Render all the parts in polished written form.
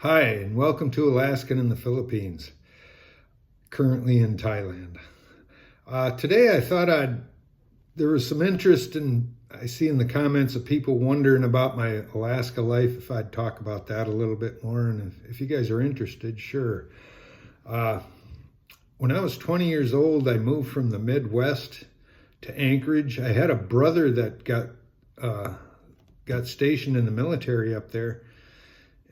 Hi, and welcome to Alaskan in the Philippines, currently in Thailand. Today I thought there was some interest I see in the comments of people wondering about my Alaska life, if I'd talk about that a little bit more, and if you guys are interested, sure. Uh, when I was 20 years old, I moved from the Midwest to Anchorage. I had a brother that got stationed in the military up there.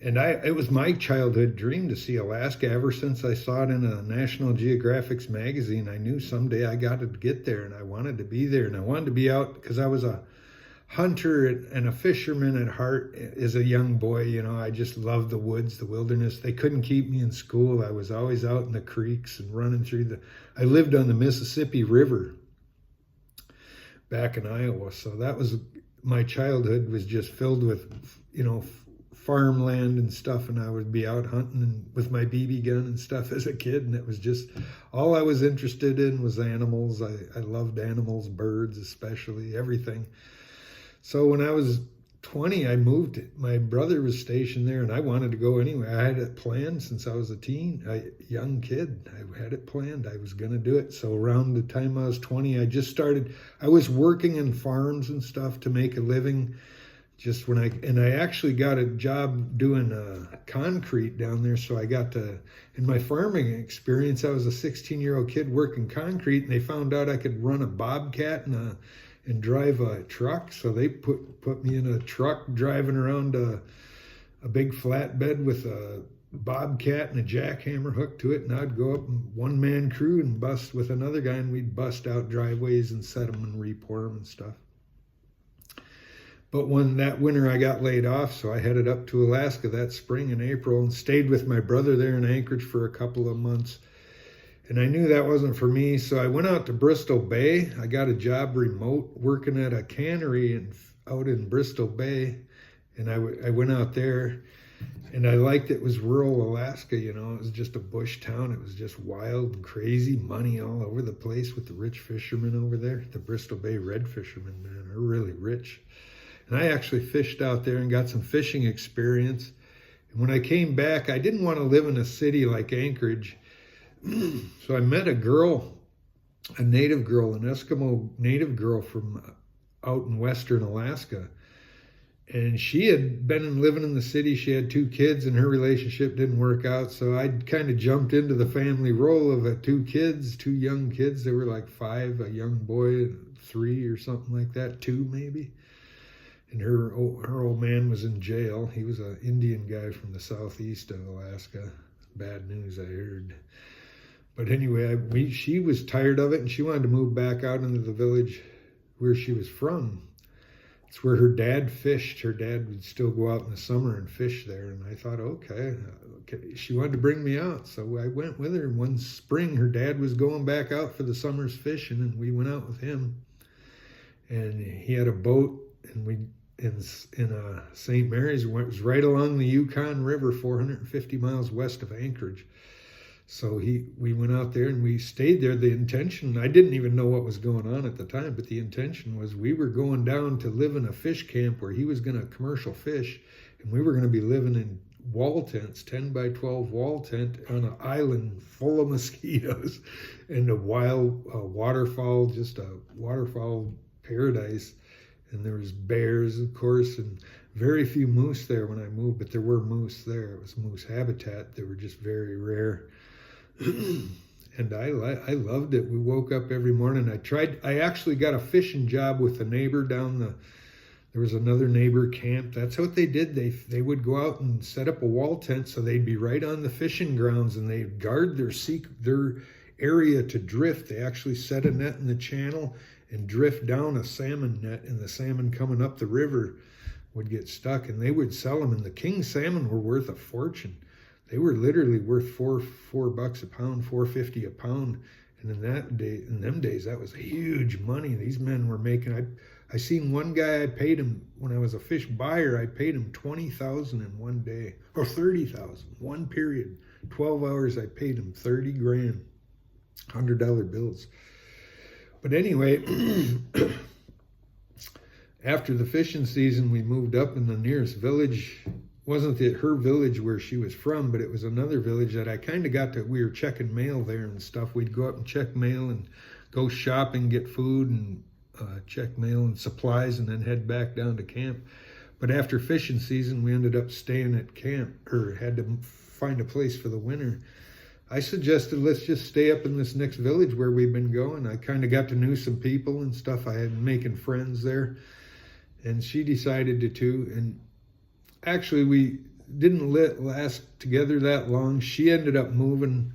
And it was my childhood dream to see Alaska ever since I saw it in a National Geographic's magazine. I knew someday I got to get there, and I wanted to be there, and I wanted to be out because I was a hunter and a fisherman at heart as a young boy. You know, I just loved the woods, the wilderness. They couldn't keep me in school. I was always out in the creeks and running through I lived on the Mississippi River back in Iowa. So that was, my childhood was just filled with, farmland and stuff, and I would be out hunting with my BB gun and stuff as a kid, and it was just all I was interested in was animals. I loved animals, birds especially, everything. So when I was 20, I moved. My brother was stationed there, and I wanted to go anyway. I had it planned since I was a young kid. I had it planned. I was going to do it. So around the time I was 20, I was working in farms and stuff to make a living. Just I actually got a job doing concrete down there, so I got to, in my farming experience, I was a 16-year-old kid working concrete, and they found out I could run a bobcat and drive a truck, so they put me in a truck driving around a big flatbed with a bobcat and a jackhammer hooked to it, and I'd go up and one-man crew and bust with another guy, and we'd bust out driveways and set them and re-pour them and stuff. But that winter I got laid off, so I headed up to Alaska that spring in April and stayed with my brother there in Anchorage for a couple of months. And I knew that wasn't for me, so I went out to Bristol Bay. I got a job remote working at a cannery out in Bristol Bay. And I went out there, and I liked it. It was rural Alaska, it was just a bush town. It was just wild and crazy, money all over the place with the rich fishermen over there. The Bristol Bay red fishermen, man, are really rich. And I actually fished out there and got some fishing experience. And when I came back, I didn't want to live in a city like Anchorage. So I met a girl, an Eskimo native girl from out in western Alaska. And she had been living in the city. She had 2 kids, and her relationship didn't work out. So I kind of jumped into the family role of 2 young kids. They were like 5, a young boy, 3 or something like that, 2 maybe. And her old man was in jail. He was an Indian guy from the southeast of Alaska. Bad news, I heard. But anyway, she was tired of it, and she wanted to move back out into the village where she was from. It's where her dad fished. Her dad would still go out in the summer and fish there. And I thought, okay. She wanted to bring me out. So I went with her. And one spring, her dad was going back out for the summer's fishing, and we went out with him. And he had a boat, and we in St. Mary's. It was right along the Yukon River, 450 miles west of Anchorage. So we went out there and we stayed there. The intention, I didn't even know what was going on at the time, but the intention was we were going down to live in a fish camp where he was going to commercial fish, and we were going to be living in wall tents, 10 by 12 wall tent on an island full of mosquitoes and a wild waterfowl, just a waterfowl paradise. And there was bears, of course, and very few moose there when I moved, but there were moose there. It was moose habitat. They were just very rare. And I loved it. We woke up every morning. I actually got a fishing job with a neighbor there was another neighbor camp. That's what they did. They would go out and set up a wall tent, so they'd be right on the fishing grounds, and they'd guard their area to drift. They actually set a net in the channel and drift down a salmon net, and the salmon coming up the river would get stuck, and they would sell them. And the king salmon were worth a fortune. They were literally worth $4 a pound, $4.50 a pound. And in them days, that was huge money. These men were making. I seen one guy. I paid him when I was a fish buyer. I paid him $20,000 in one day, or $30,000, one period, 12 hours. I paid him $30,000, $100 bills. But anyway, after the fishing season, we moved up in the nearest village wasn't her village where she was from, but it was another village that I kind of got to. We were checking mail there and stuff. We'd go up and check mail and go shopping, get food, and check mail and supplies, and then head back down to camp. But after fishing season, we ended up staying at camp, or had to find a place for the winter. I suggested, let's just stay up in this next village where we've been going. I kind of got to know some people and stuff. I had making friends there, and she decided to too. And actually, we didn't last together that long. She ended up moving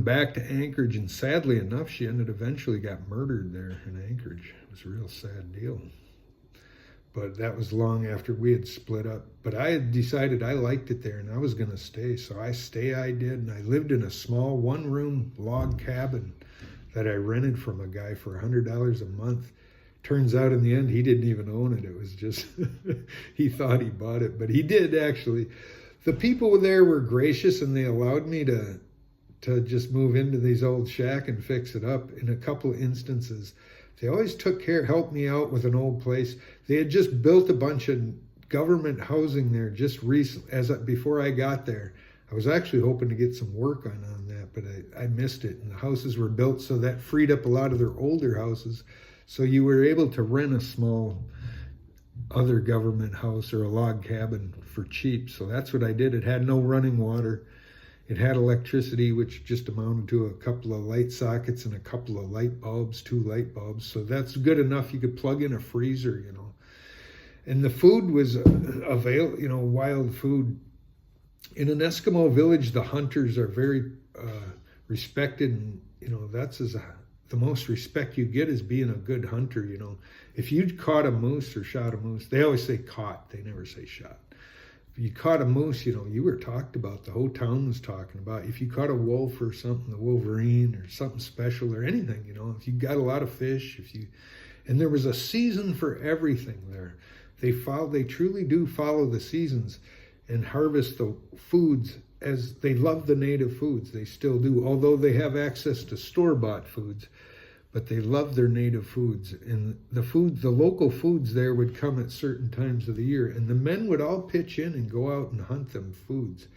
back to Anchorage, and sadly enough, she eventually got murdered there in Anchorage. It was a real sad deal. But that was long after we had split up. But I had decided I liked it there and I was going to stay. So I did. And I lived in a small one-room log cabin that I rented from a guy for $100 a month. Turns out in the end, he didn't even own it. It was just, he thought he bought it, but he did actually. The people there were gracious and they allowed me to just move into these old shack and fix it up in a couple of instances. They always helped me out with an old place. They had just built a bunch of government housing there just recently, before I got there. I was actually hoping to get some work on that, but I missed it. And the houses were built, so that freed up a lot of their older houses. So you were able to rent a small other government house or a log cabin for cheap. So that's what I did. It had no running water. It had electricity, which just amounted to a couple of light sockets and a couple of light bulbs, 2 light bulbs. So that's good enough. You could plug in a freezer, And the food was wild food. In an Eskimo village, the hunters are very respected, and that's the most respect you get is being a good hunter. If you caught a moose or shot a moose, they always say caught. They never say shot. If you caught a moose, you were talked about. The whole town was talking about. If you caught a wolf or something, the wolverine or something special or anything, if you got a lot of fish, and there was a season for everything there. They truly do follow the seasons and harvest the foods as they love the native foods. They still do, although they have access to store-bought foods, but they love their native foods. And the local foods there would come at certain times of the year, and the men would all pitch in and go out and hunt them foods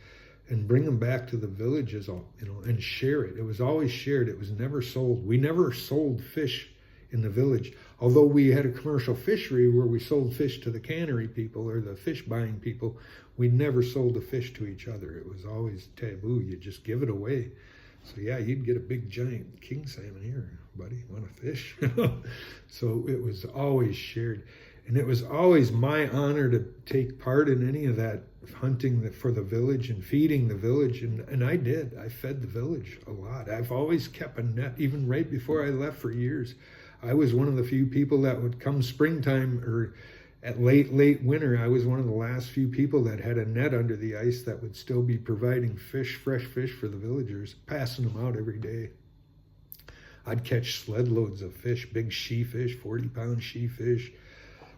and bring them back to the villages, and share it. It was always shared. It was never sold. We never sold fish in the village, although we had a commercial fishery where we sold fish to the cannery people or the fish buying people. We never sold the fish to each other. It was always taboo. You just give it away. So yeah, you'd get a big giant king salmon here, buddy. Want a fish? So it was always shared. And it was always my honor to take part in any of that hunting for the village and feeding the village. And I did. I fed the village a lot. I've always kept a net, even right before I left for years. I was one of the few people that would come springtime or at late winter, I was one of the last few people that had a net under the ice that would still be providing fresh fish for the villagers, passing them out every day. I'd catch sled loads of fish, big she-fish, 40-pound she-fish,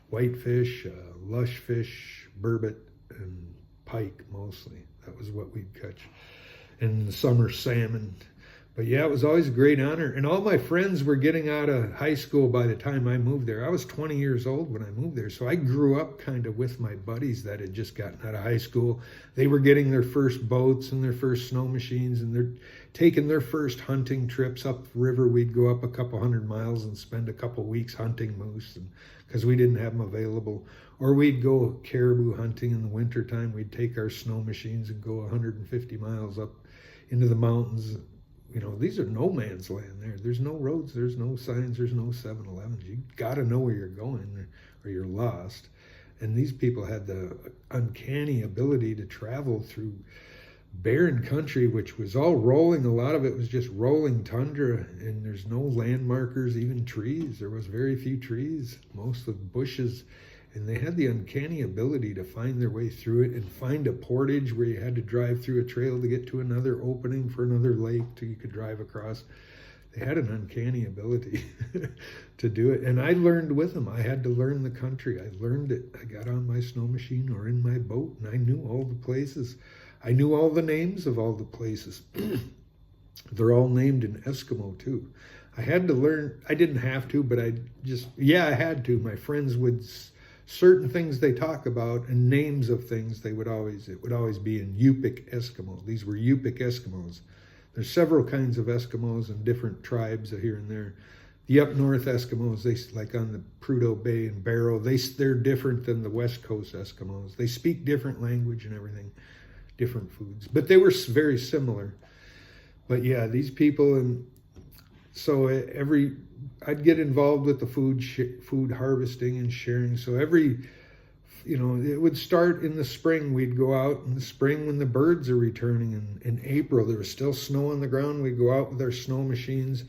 whitefish, lush fish, burbot, and pike mostly. That was what we'd catch. And the summer salmon. But yeah, it was always a great honor. And all my friends were getting out of high school by the time I moved there. I was 20 years old when I moved there. So I grew up kind of with my buddies that had just gotten out of high school. They were getting their first boats and their first snow machines, and they're taking their first hunting trips up the river. We'd go up a couple 100 miles and spend a couple weeks hunting moose because we didn't have them available. Or we'd go caribou hunting in the wintertime. We'd take our snow machines and go 150 miles up into the mountains. These are no man's land there. There's no roads, there's no signs, there's no 7-Elevens. You got to know where you're going or you're lost. And these people had the uncanny ability to travel through barren country, which was all rolling. A lot of it was just rolling tundra, and there's no landmarkers, even trees. There was very few trees, most of bushes. And they had the uncanny ability to find their way through it and find a portage where you had to drive through a trail to get to another opening for another lake you could drive across. They had an uncanny ability to do it. And I learned with them. I had to learn the country. I learned it. I got on my snow machine or in my boat, and I knew all the places. I knew all the names of all the places. They're all named in Eskimo too. I had to learn. I didn't have to, but I had to. My friends would certain things they talk about and names of things, it would always be in Yupik Eskimo. These were Yupik Eskimos. There's several kinds of Eskimos and different tribes here and there. The up north Eskimos, they like on the Prudhoe Bay and Barrow, they're different than the West Coast Eskimos. They speak different language and everything, different foods, but they were very similar. But yeah, these people, and so I'd get involved with the food harvesting and sharing. So it would start in the spring. We'd go out in the spring when the birds are returning. In April, there was still snow on the ground. We'd go out with our snow machines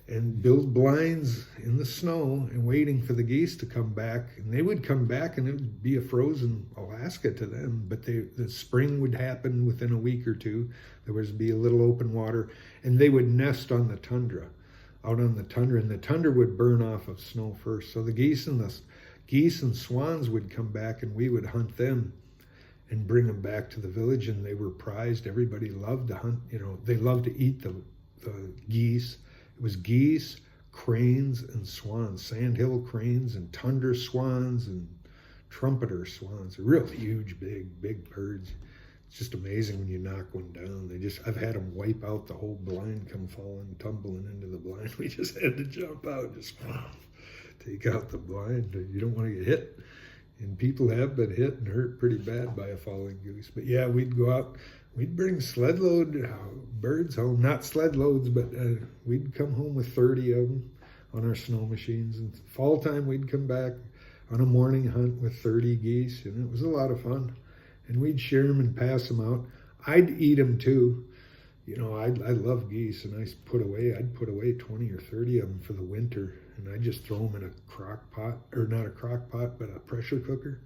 and build blinds in the snow and waiting for the geese to come back. And they would come back and it would be a frozen Alaska to them. But the spring would happen within a week or two. There would be a little open water and they would nest on the tundra, out on the tundra. And the tundra would burn off of snow first. So the geese and swans would come back and we would hunt them and bring them back to the village, and they were prized. Everybody loved to hunt, they loved to eat the geese. It was geese, cranes, and swans, sandhill cranes and tundra swans and trumpeter swans. They're real huge, big birds. It's just amazing when you knock one down. I've had them wipe out the whole blind, come falling, tumbling into the blind. We just had to jump out, just take out the blind. You don't want to get hit. And people have been hit and hurt pretty bad by a falling goose. But yeah, we'd go out, we'd bring sled load birds home, not sled loads, but we'd come home with 30 of them on our snow machines. And fall time, we'd come back on a morning hunt with 30 geese, and it was a lot of fun. And we'd share them and pass them out. I'd eat them too. I love geese, and I'd put away 20 or 30 of them for the winter, and I'd just throw them in a crock pot, or not a crock pot, but a pressure cooker,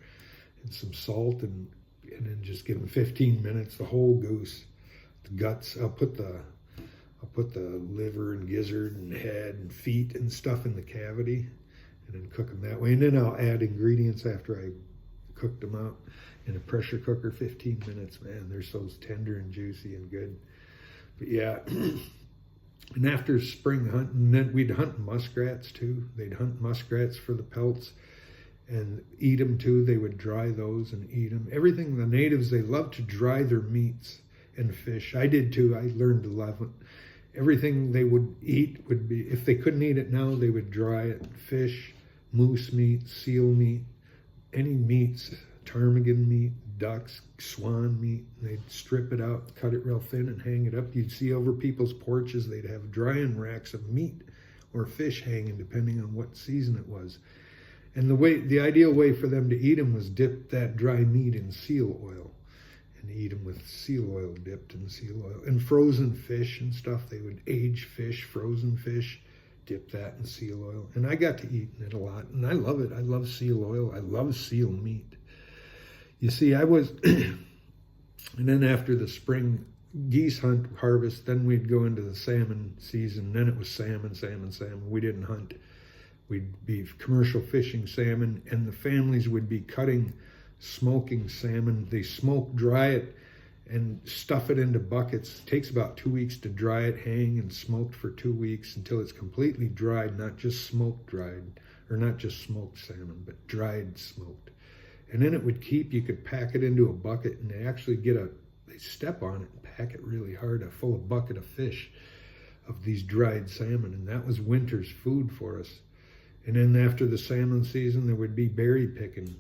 and some salt, and then just give them 15 minutes, the whole goose, the guts. I'll put the liver and gizzard and head and feet and stuff in the cavity, and then cook them that way. And then I'll add ingredients after I cooked them out in a pressure cooker. 15 minutes, man, they're so tender and juicy and good. But yeah, and after spring hunting, then we'd hunt muskrats too. They'd hunt muskrats for the pelts and eat them too. They would dry those and eat them. Everything, the natives, they love to dry their meats and fish. I did too. I learned to love it. Everything they would eat would be, if they couldn't eat it now, they would dry it. Fish, moose meat, seal meat, any meats, ptarmigan meat, ducks, swan meat. They'd strip it out, cut it real thin and hang it up. You'd see over people's porches, they'd have drying racks of meat or fish hanging depending on what season it was. And the ideal way for them to eat them was dip that dry meat in seal oil and eat them with seal oil, dipped in seal oil. And frozen fish and stuff, they would age fish, frozen fish, dip that in seal oil. And I got to eat it a lot, and I love it. I love seal oil. I love seal meat. You see, and then after the spring geese harvest, then we'd go into the salmon season. Then it was salmon. We didn't hunt. We'd be commercial fishing salmon, and the families would be smoking salmon. They smoke, dry it, and stuff it into buckets. It takes about 2 weeks to dry it, hang and smoked for 2 weeks until it's completely dried, not just smoked dried, or not just smoked salmon, but dried smoked. And then it would you could pack it into a bucket, and they actually they step on it and pack it really hard, a full bucket of fish, of these dried salmon. And that was winter's food for us. And then after the salmon season, there would be berry picking.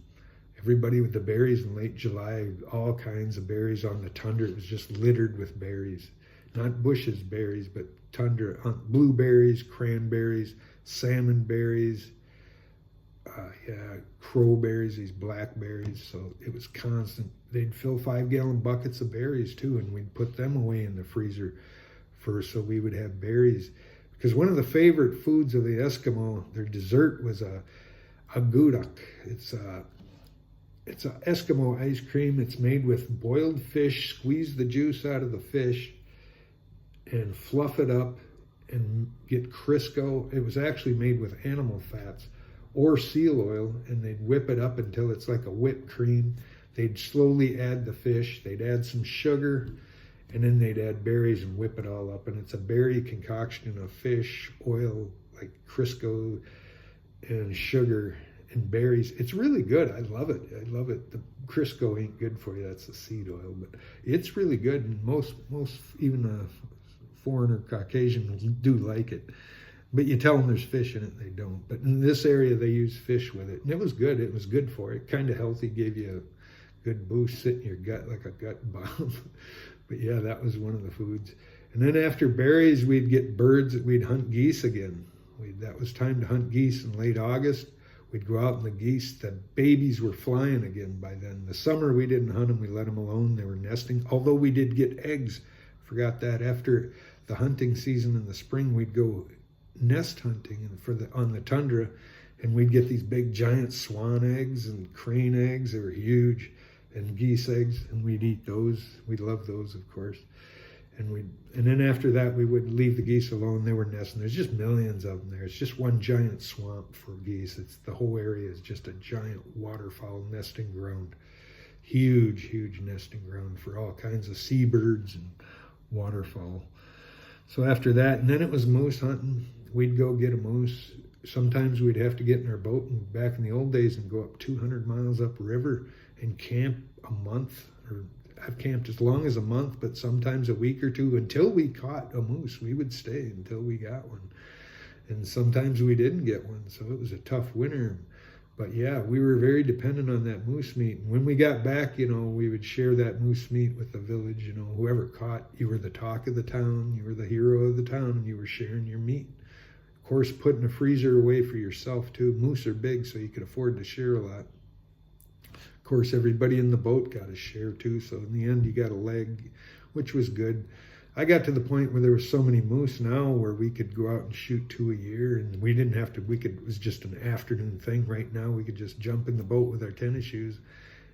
Everybody with the berries in late July, all kinds of berries on the tundra. It was just littered with berries. Not Bush's berries, but tundra, blueberries, cranberries, salmon berries, crowberries, these blackberries. So it was constant. They'd fill 5-gallon buckets of berries too, and we'd put them away in the freezer so we would have berries. Because one of the favorite foods of the Eskimo, their dessert was a gudok. It's a Eskimo ice cream. It's made with boiled fish. Squeeze the juice out of the fish and fluff it up and get Crisco. It was actually made with animal fats or seal oil, and they'd whip it up until it's like a whipped cream. They'd slowly add the fish. They'd add some sugar, and then they'd add berries and whip it all up. And it's a berry concoction of fish, oil, like Crisco, and sugar. and berries. It's really good. I love it. I love it. The Crisco ain't good for you. That's the seed oil, but it's really good. And most even a foreigner Caucasian do like it. But you tell them there's fish in it, they don't. But in this area, they use fish with it. And it was good. It was good for it. Kind of healthy, gave you a good boost, sit in your gut like a gut bomb. But yeah, that was one of the foods. And then after berries, we'd get birds. We'd hunt geese again. That was time to hunt geese in late August. We'd go out and the geese, the babies were flying again by then. The summer, we didn't hunt them. We let them alone. They were nesting, although we did get eggs. Forgot that. After the hunting season in the spring, we'd go nest hunting on the tundra, and we'd get these big giant swan eggs and crane eggs. They were huge, and geese eggs, and we'd eat those. We'd love those, of course. And then after that, we would leave the geese alone. They were nesting. There's just millions of them there. It's just one giant swamp for geese. The whole area is just a giant waterfowl nesting ground. Huge, huge nesting ground for all kinds of seabirds and waterfowl. So after that, and then it was moose hunting. We'd go get a moose. Sometimes we'd have to get in our boat and back in the old days and go up 200 miles upriver and camp a month, or I've camped as long as a month, but sometimes a week or two until we caught a moose. We would stay until we got one. And sometimes we didn't get one, so it was a tough winter. But yeah, we were very dependent on that moose meat. And when we got back, we would share that moose meat with the village. Whoever caught, you were the talk of the town, you were the hero of the town, and you were sharing your meat. Of course, putting a freezer away for yourself too. Moose are big, so you could afford to share a lot. Of course, everybody in the boat got a share too, so in the end, you got a leg, which was good. I got to the point where there were so many moose now where we could go out and shoot 2 a year, and we didn't have to, it was just an afternoon thing. Right now, we could just jump in the boat with our tennis shoes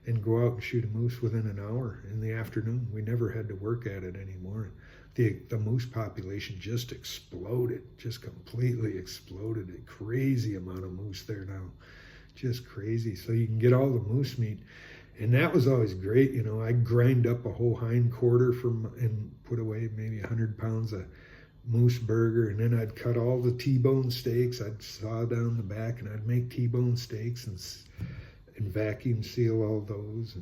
and go out and shoot a moose within an hour in the afternoon. We never had to work at it anymore. The moose population just exploded, just completely exploded. A crazy amount of moose there now, just crazy. So you can get all the moose meat. And that was always great. I'd grind up a whole hind quarter and put away maybe 100 pounds of moose burger. And then I'd cut all the T-bone steaks. I'd saw down the back and I'd make T-bone steaks and vacuum seal all those.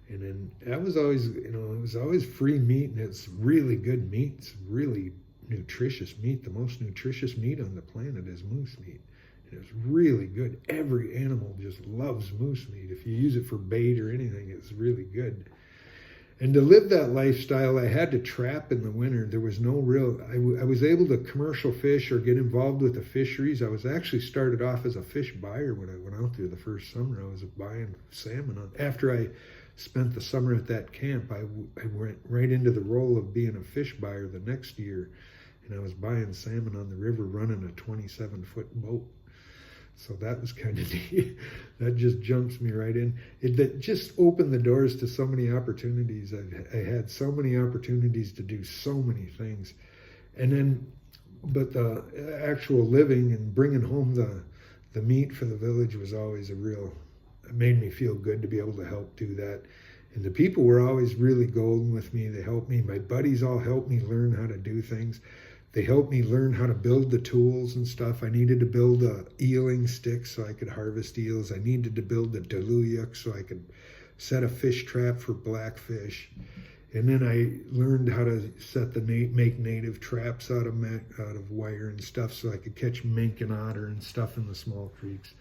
And then that was always, it was always free meat, and it's really good meat. It's really nutritious meat. The most nutritious meat on the planet is moose meat. And it's really good. Every animal just loves moose meat. If you use it for bait or anything, it's really good. And to live that lifestyle, I had to trap in the winter. There was no real, I was able to commercial fish or get involved with the fisheries. I was actually started off as a fish buyer when I went out there the first summer. I was buying salmon. After I spent the summer at that camp, I went right into the role of being a fish buyer the next year. And I was buying salmon on the river, running a 27-foot boat. So that was kind of neat. That just jumps me right in. That just opened the doors to so many opportunities. I had so many opportunities to do so many things. And then, but the actual living and bringing home the meat for the village was always it made me feel good to be able to help do that. And the people were always really golden with me. They helped me. My buddies all helped me learn how to do things. They helped me learn how to build the tools and stuff. I needed to build a eeling stick so I could harvest eels. I needed to build a deluyuk so I could set a fish trap for blackfish. And then I learned how to make native traps out of wire and stuff so I could catch mink and otter and stuff in the small creeks.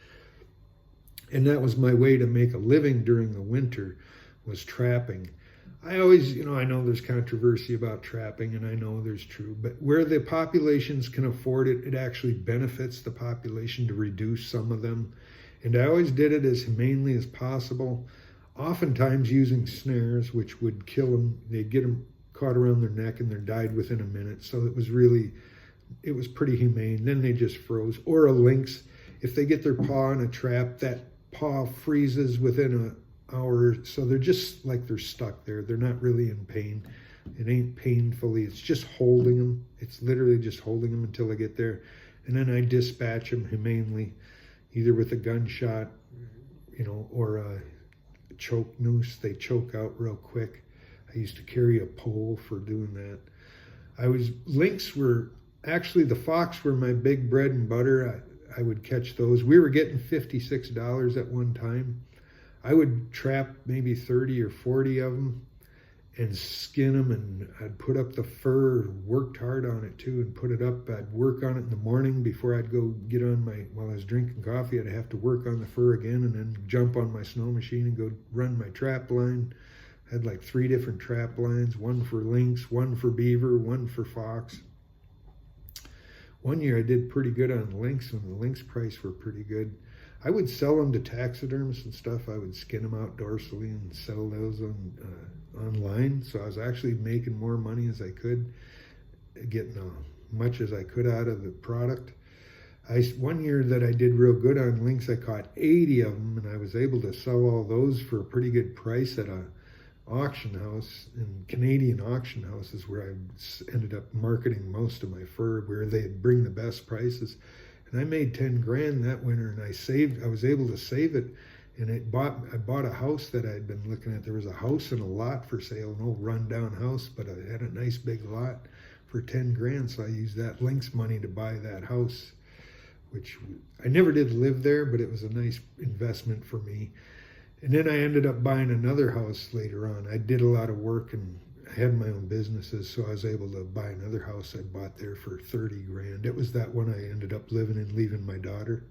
And that was my way to make a living during the winter, was trapping. I always, I know there's controversy about trapping, and I know there's true, but where the populations can afford it, it actually benefits the population to reduce some of them. And I always did it as humanely as possible, oftentimes using snares, which would kill them. They'd get them caught around their neck and they died within a minute. So it was pretty humane. Then they just froze. Or a lynx, if they get their paw in a trap, that paw freezes within an hour, so they're just like they're stuck there. They're not really in pain. It ain't painfully, it's just holding them. It's literally just holding them until they get there. And then I dispatch them humanely, either with a gunshot, or a choke noose. They choke out real quick. I used to carry a pole for doing that. Lynx were, actually the fox were my big bread and butter. I would catch those. We were getting $56 at one time. I would trap maybe 30 or 40 of them and skin them, and I'd put up the fur, worked hard on it too, and put it up. I'd work on it in the morning before I'd go get on while I was drinking coffee, I'd have to work on the fur again and then jump on my snow machine and go run my trap line. I had like 3 different trap lines, one for lynx, one for beaver, one for fox. One year I did pretty good on lynx when the lynx price were pretty good. I would sell them to taxidermists and stuff. I would skin them out dorsally and sell those online. So I was actually making more money as I could, getting much as I could out of the product. One year that I did real good on lynx, I caught 80 of them, and I was able to sell all those for a pretty good price at a auction house. And Canadian auction houses where I ended up marketing most of my fur, where they'd bring the best prices. And I made 10 grand that winter, and I was able to save it. And I bought a house that I'd been looking at. There was a house and a lot for sale, an old rundown house, but I had a nice big lot for 10 grand. So I used that lynx money to buy that house, which I never did live there, but it was a nice investment for me. And then I ended up buying another house later on. I did a lot of work and I had my own businesses, so I was able to buy another house I bought there for 30 grand. It was that one I ended up living in, leaving my daughter.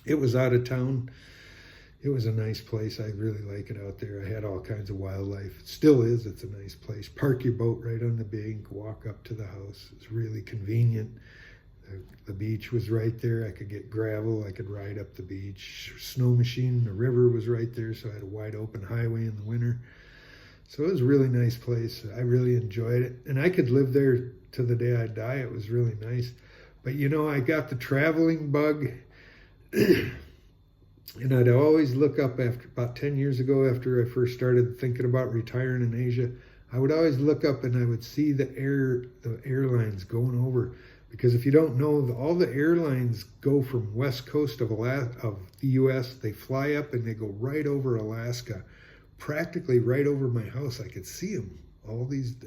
It was out of town. It was a nice place. I really like it out there. I had all kinds of wildlife. It still is. It's a nice place. Park your boat right on the bank, walk up to the house. It's really convenient. The beach was right there. I could get gravel. I could ride up the beach. Snow machine, the river was right there, so I had a wide open highway in the winter. So it was a really nice place. I really enjoyed it. And I could live there to the day I die. It was really nice. But you know, I got the traveling bug. And I'd always look up about 10 years ago, after I first started thinking about retiring in Asia, I would always look up and I would see the airlines going over. Because if you don't know, all the airlines go from west coast of the U.S. They fly up and they go right over Alaska, practically right over my house. I could see them. I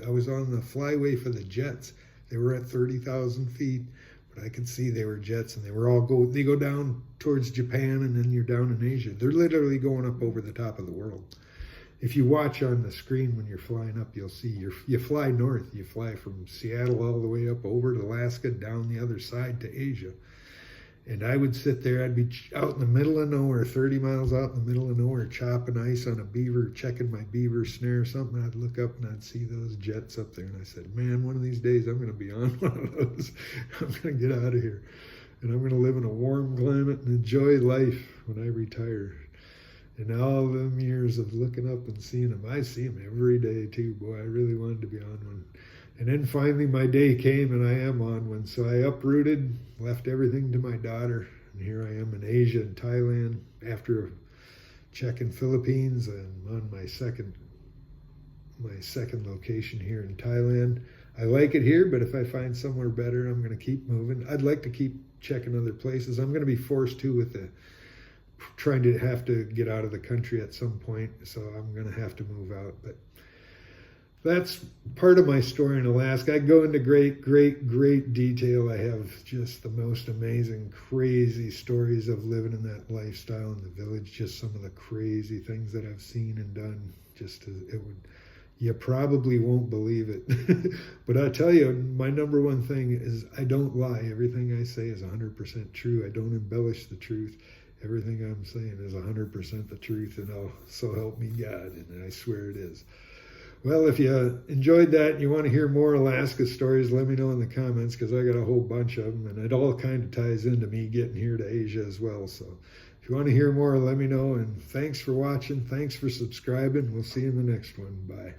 was on the flyway for the jets. They were at 30,000 feet, but I could see they were jets, and they go down towards Japan, and then you're down in Asia. They're literally going up over the top of the world. If you watch on the screen when you're flying up, you'll see you fly north. You fly from Seattle all the way up over to Alaska, down the other side to Asia. And I would sit there. I'd be out in the middle of nowhere, 30 miles out in the middle of nowhere, chopping ice on a beaver, checking my beaver snare or something. I'd look up and I'd see those jets up there. And I said, man, one of these days I'm going to be on one of those. I'm going to get out of here. And I'm going to live in a warm climate and enjoy life when I retire. And all them years of looking up and seeing them, I see them every day too. Boy, I really wanted to be on one. And then finally my day came and I am on one. So I uprooted, left everything to my daughter. And here I am in Asia and Thailand after checking Philippines. I'm on my second location here in Thailand. I like it here, but if I find somewhere better, I'm going to keep moving. I'd like to keep checking other places. I'm going to be forced to with trying to have to get out of the country at some point, so I'm going to have to move out. But that's part of my story in Alaska. I go into great detail. I have just the most amazing, crazy stories of living in that lifestyle in the village, just some of the crazy things that I've seen and done. You probably won't believe it. But I tell you, my number one thing is I don't lie. Everything I say is 100% true. I don't embellish the truth. Everything I'm saying is 100% the truth, and so help me God, and I swear it is. Well, if you enjoyed that and you want to hear more Alaska stories, let me know in the comments, because I got a whole bunch of them, and it all kind of ties into me getting here to Asia as well. So if you want to hear more, let me know, and thanks for watching. Thanks for subscribing. We'll see you in the next one. Bye.